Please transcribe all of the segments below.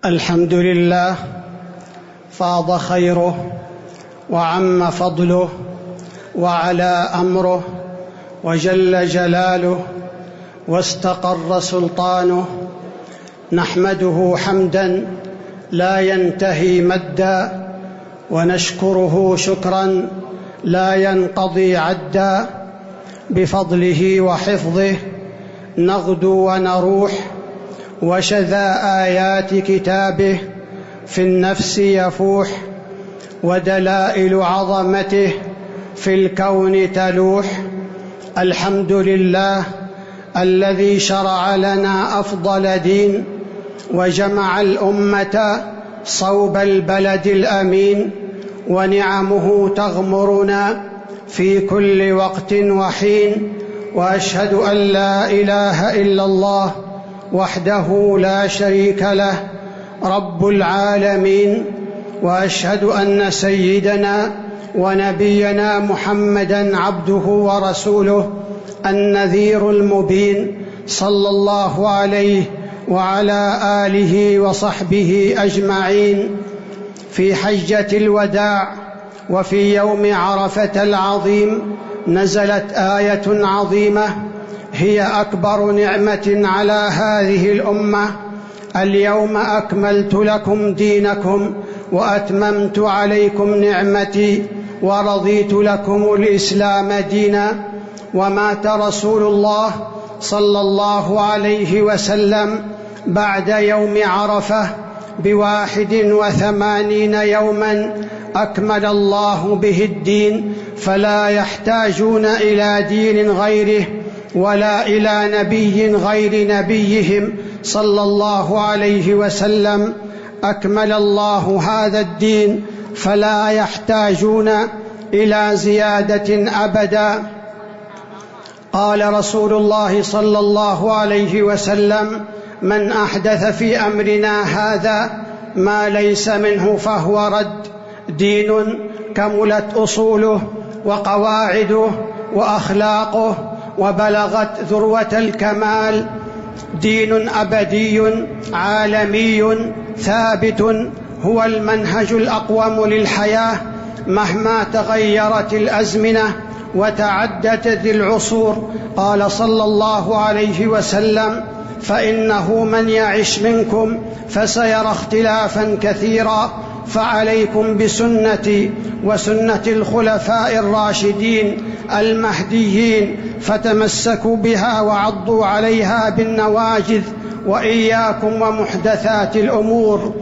الحمد لله فاض خيره وعم فضله وعلى أمره وجل جلاله واستقر سلطانه. نحمده حمدا لا ينتهي مدا، ونشكره شكرا لا ينقضي عدا. بفضله وحفظه نغدو ونروح، وشذا آيات كتابه في النفس يفوح، ودلائل عظمته في الكون تلوح. الحمد لله الذي شرع لنا أفضل دين، وجمع الأمة صوب البلد الأمين، ونعمه تغمرنا في كل وقت وحين. وأشهد أن لا إله إلا الله وحده لا شريك له رب العالمين، وأشهد أن سيدنا ونبينا محمدًا عبده ورسوله النذير المبين، صلى الله عليه وعلى آله وصحبه أجمعين. في حجة الوداع وفي يوم عرفة العظيم نزلت آية عظيمة هي أكبر نعمة على هذه الأمة: اليوم أكملت لكم دينكم وأتممت عليكم نعمتي ورضيت لكم الإسلام دينا. ومات رسول الله صلى الله عليه وسلم بعد يوم عرفة ب81 يوما أكمل الله به الدين، فلا يحتاجون إلى دين غيره ولا إلى نبي غير نبيهم صلى الله عليه وسلم. أكمل الله هذا الدين فلا يحتاجون إلى زيادة أبدا. قال رسول الله صلى الله عليه وسلم: من أحدث في أمرنا هذا ما ليس منه فهو رد. دين كملت أصوله وقواعده وأخلاقه وبلغت ذروة الكمال. دين أبدي عالمي ثابت، هو المنهج الأقوم للحياة مهما تغيرت الأزمنة وتعددت العصور. قال صلى الله عليه وسلم: فإنه من يعش منكم فسيرى اختلافا كثيرا، فعليكم بسنتي وسنة الخلفاء الراشدين المهديين، فتمسكوا بها وعضوا عليها بالنواجذ، وإياكم ومحدثات الأمور.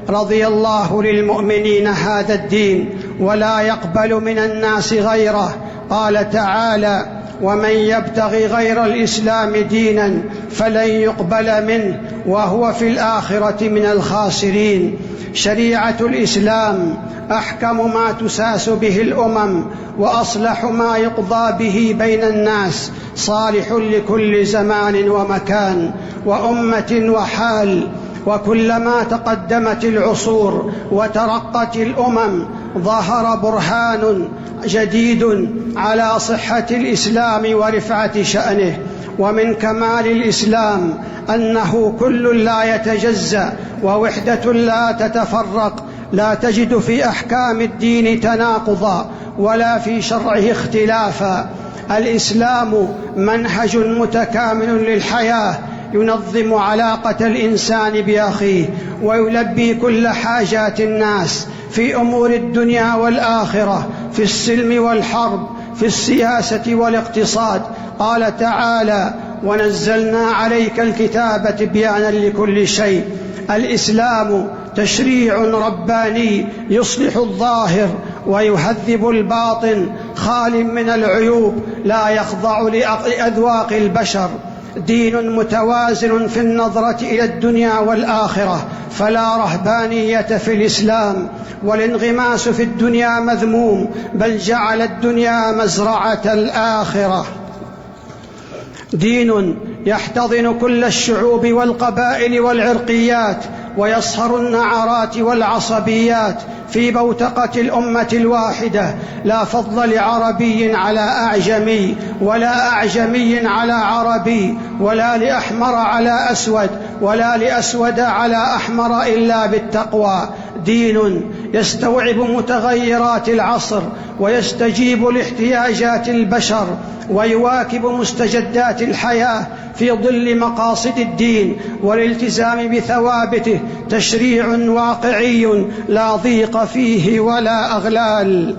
رضي الله للمؤمنين هذا الدين ولا يقبل من الناس غيره. قال تعالى: ومن يبتغي غير الإسلام دينا فلن يقبل منه وهو في الآخرة من الخاسرين. شريعة الإسلام أحكم ما تساس به الأمم، وأصلح ما يقضى به بين الناس، صالح لكل زمان ومكان وأمة وحال. وكلما تقدمت العصور وترقت الأمم ظهر برهان جديد على صحة الإسلام ورفعة شأنه. ومن كمال الإسلام أنه كل لا يتجزأ ووحدة لا تتفرق. لا تجد في أحكام الدين تناقضا ولا في شرعه اختلافا. الإسلام منهج متكامل للحياة، ينظم علاقة الإنسان بأخيه، ويلبي كل حاجات الناس في أمور الدنيا والآخرة، في السلم والحرب، في السياسة والاقتصاد. قال تعالى: ونزلنا عليك الكتاب تبيانا لكل شيء. الإسلام تشريع رباني يصلح الظاهر ويهذب الباطن، خال من العيوب، لا يخضع لأذواق البشر. دين متوازن في النظرة إلى الدنيا والآخرة، فلا رهبانية في الإسلام، والانغماس في الدنيا مذموم، بل جعل الدنيا مزرعة الآخرة. دين يحتضن كل الشعوب والقبائل والعرقيات، ويصهر النعرات والعصبيات في بوتقة الأمة الواحدة. لا فضل لعربي على أعجمي، ولا أعجمي على عربي، ولا لأحمر على أسود، ولا لأسود على أحمر، إلا بالتقوى. دين يستوعب متغيرات العصر ويستجيب لاحتياجات البشر ويواكب مستجدات الحياة في ظل مقاصد الدين والالتزام بثوابته. تشريع واقعي لا ضيق فيه ولا أغلال.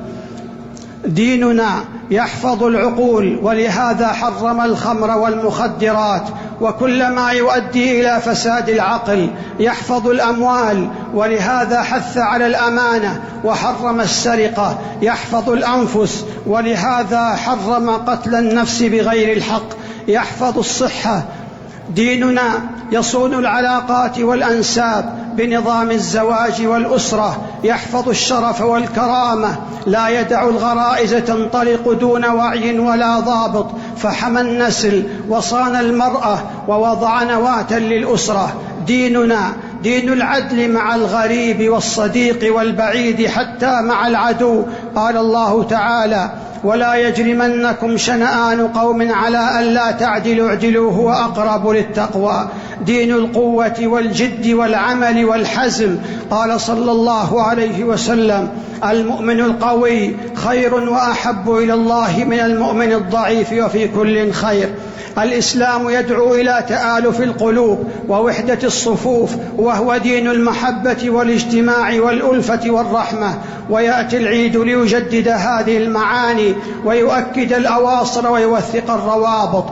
ديننا يحفظ العقول، ولهذا حرم الخمر والمخدرات وكل ما يؤدي إلى فساد العقل. يحفظ الأموال، ولهذا حث على الأمانة وحرم السرقة. يحفظ الأنفس، ولهذا حرم قتل النفس بغير الحق. يحفظ الصحة. ديننا يصون العلاقات والأنساب بنظام الزواج والأسرة. يحفظ الشرف والكرامة، لا يدع الغرائز تنطلق دون وعي ولا ضابط، فحمى النسل وصان المرأة ووضع نواة للأسرة. ديننا دين العدل مع الغريب والصديق والبعيد، حتى مع العدو. قال الله تعالى: ولا يجرمنكم شنآن قوم على ألا تعدلوا اعدلوا هو أقرب للتقوى. دين القوة والجد والعمل والحزم. قال صلى الله عليه وسلم: المؤمن القوي خير وأحب إلى الله من المؤمن الضعيف، وفي كل خير. الإسلام يدعو إلى تآلف القلوب ووحدة الصفوف، وهو دين المحبة والاجتماع والألفة والرحمة. ويأتي العيد ليجدد هذه المعاني ويؤكد الأواصر ويوثق الروابط.